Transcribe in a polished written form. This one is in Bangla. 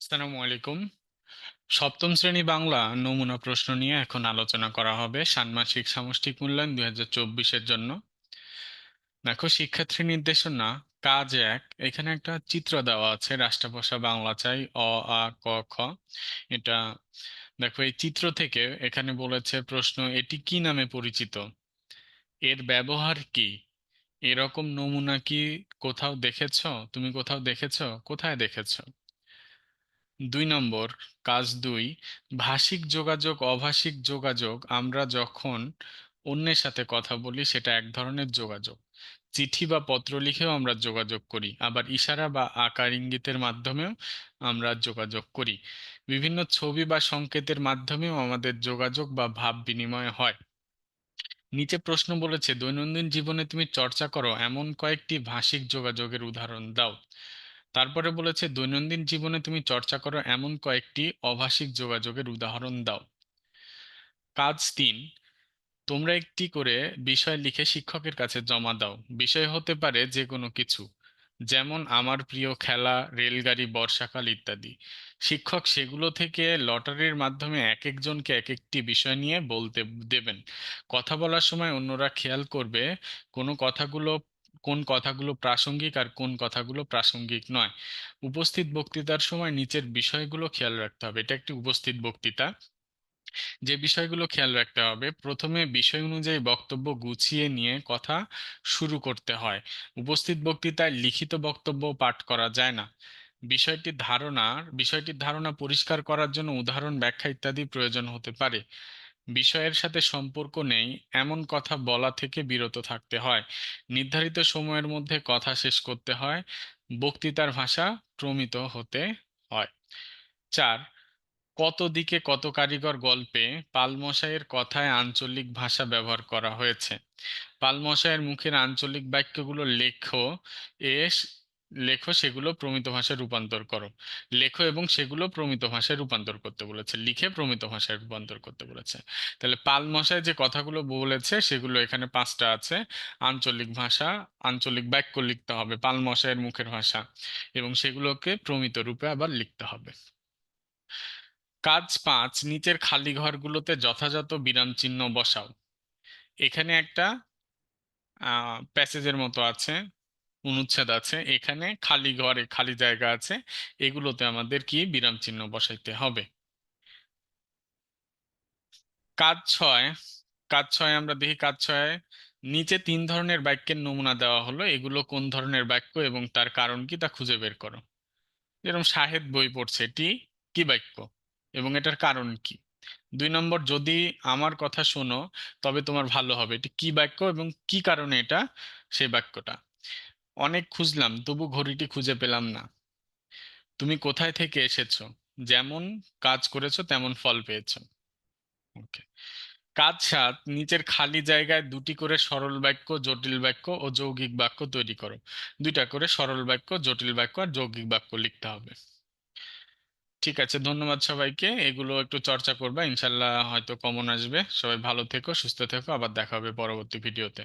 আসসালামু আলাইকুম। সপ্তম শ্রেণী বাংলা নমুনা প্রশ্ন নিয়ে এখন আলোচনা করা হবে ষান্মাসিক সামষ্টিক মূল্যায়ন 2024-এর জন্য। দেখো, শিক্ষার্থী নির্দেশনা কাজ 1। এখানে একটা চিত্র দেওয়া আছে, রাষ্ট্রভাষা বাংলা চাই অ আ ক খ। এটা দেখো, এই চিত্র থেকে এখানে বলেছে প্রশ্ন, এটি কি নামে পরিচিত, এর ব্যবহার কি? এরকম নমুনা কি কোথাও দেখেছো? তুমি কোথাও দেখেছো? কোথায় দেখেছো? 2 নম্বর, কাজ 2। ভাষিক যোগাযোগ অভাষিক যোগাযোগ, আমরা যখন অন্যের সাথে কথা বলি সেটা এক ধরনের যোগাযোগ। চিঠি বা পত্র লিখেও আমরা যোগাযোগ করি, আবার ইশারা বা আকার ইঙ্গিতের মাধ্যমেও আমরা যোগাযোগ করি। বিভিন্ন ছবি বা সংকেতের মাধ্যমেও আমাদের যোগাযোগ বা ভাব বিনিময় হয়। নিচে প্রশ্ন বলেছে, দৈনন্দিন জীবনে তুমি চর্চা করো এমন কয়েকটি ভাষিক যোগাযোগের উদাহরণ দাও। তারপরে বলেছে, দৈনন্দিন জীবনে তুমি চর্চা করো এমন কয়েকটি অভাষিক যোগাযোগের উদাহরণ দাও। কাজ 3। তোমরা একটি করে বিষয় লিখে শিক্ষকের কাছে জমা দাও। বিষয় হতে পারে যে কোনো কিছু, যেমন আমার প্রিয় খেলা, রেলগাড়ি, বর্ষাকাল ইত্যাদি। শিক্ষক সেগুলো থেকে লটারির মাধ্যমে এক একজনকে এক একটি বিষয় নিয়ে বলতে দেবেন। কথা বলার সময় অন্যরা খেয়াল করবে কোন কথাগুলো কোন কথাগুলো প্রাসঙ্গিক আর কোন কথাগুলো প্রাসঙ্গিক নয়। উপস্থিত বক্তৃতার সময় নিচের বিষয়গুলো খেয়াল রাখতে হবে। এটা একটি উপস্থিত বক্তৃতা। যে বিষয়গুলো খেয়াল রাখতে হবে, প্রথমে বিষয় অনুযায়ী বক্তব্য গুছিয়ে নিয়ে কথা শুরু করতে হয়। উপস্থিত বক্তৃতায় লিখিত বক্তব্য পাঠ করা যায় না। বিষয়টির ধারণা পরিষ্কার করার জন্য উদাহরণ, ব্যাখ্যা ইত্যাদি প্রয়োজন হতে পারে। বিষয়ের সাথে সম্পর্ক নেই এমন কথা বলা থেকে বিরত থাকতে হয়। নির্ধারিত সময়ের মধ্যে কথা শেষ করতে হয়। বক্তৃতার ভাষা প্রমিত হতে হয়। 4। কত দিকে কত কারিগর গল্পে পালমশাইয়ের কথায় আঞ্চলিক ভাষা ব্যবহার করা হয়েছে। পালমশাইয়ের মুখের আঞ্চলিক বাক্যগুলো এস লেখো, সেগুলো প্রমিত ভাষায় রূপান্তর করো। লেখো এবং সেগুলো প্রমিত ভাষায় রূপান্তর করতে বলেছে, লিখে প্রমিত ভাষায় রূপান্তর করতে বলেছে। তাহলে পালমশাই যে কথাগুলো বলেছে সেগুলো এখানে 5টা আছে। আঞ্চলিক ভাষা, আঞ্চলিক বাক্য লিখতে হবে পালমশাইয়ের মুখের ভাষা, এবং সেগুলোকে প্রমিত রূপে আবার লিখতে হবে। কাজ 5, নিচের খালি ঘরগুলোতে যথাযথ বিরাম চিহ্ন বসাও। এখানে একটা প্যাসেজের মতো আছে, অনুচ্ছেদ আছে, এখানে খালি ঘরে খালি জায়গা আছে, এগুলোতে আমাদের কি বিরাম চিহ্ন বসাইতে হবে। কাজ 6। আমরা দেখি কাজ 6। নিচে 3 ধরনের বাক্যের নমুনা দেওয়া হলো, এগুলো কোন ধরনের বাক্য এবং তার কারণ কি তা খুঁজে বের করো। যেরকম শাহেদ বই পড়ছে, এটি কি বাক্য এবং এটার কারণ কি? 2 নম্বর, যদি আমার কথা শোনো তবে তোমার ভালো হবে, এটি কি বাক্য এবং কি কারণে এটা সেই বাক্যটা? অনেক খুঁজলাম তবু ঘড়িটি খুঁজে পেলাম না। তুমি কোথায় থেকে এসেছো? যেমন কাজ করেছো তেমন ফল পেয়েছো। ওকে। কাজ 7, নিচের খালি জায়গায় 2টি করে সরল বাক্য, জটিল বাক্য ও যৌগিক বাক্য তৈরি করো। 2টা করে সরল বাক্য, জটিল বাক্য আর যৌগিক বাক্য লিখতে হবে। ঠিক আছে, ধন্যবাদ সবাইকে। এগুলো একটু চর্চা করবা, ইনশাল্লাহ হয়তো কমন আসবে। সবাই ভালো থেকো, সুস্থ থেকো, আবার দেখা হবে পরবর্তী ভিডিওতে।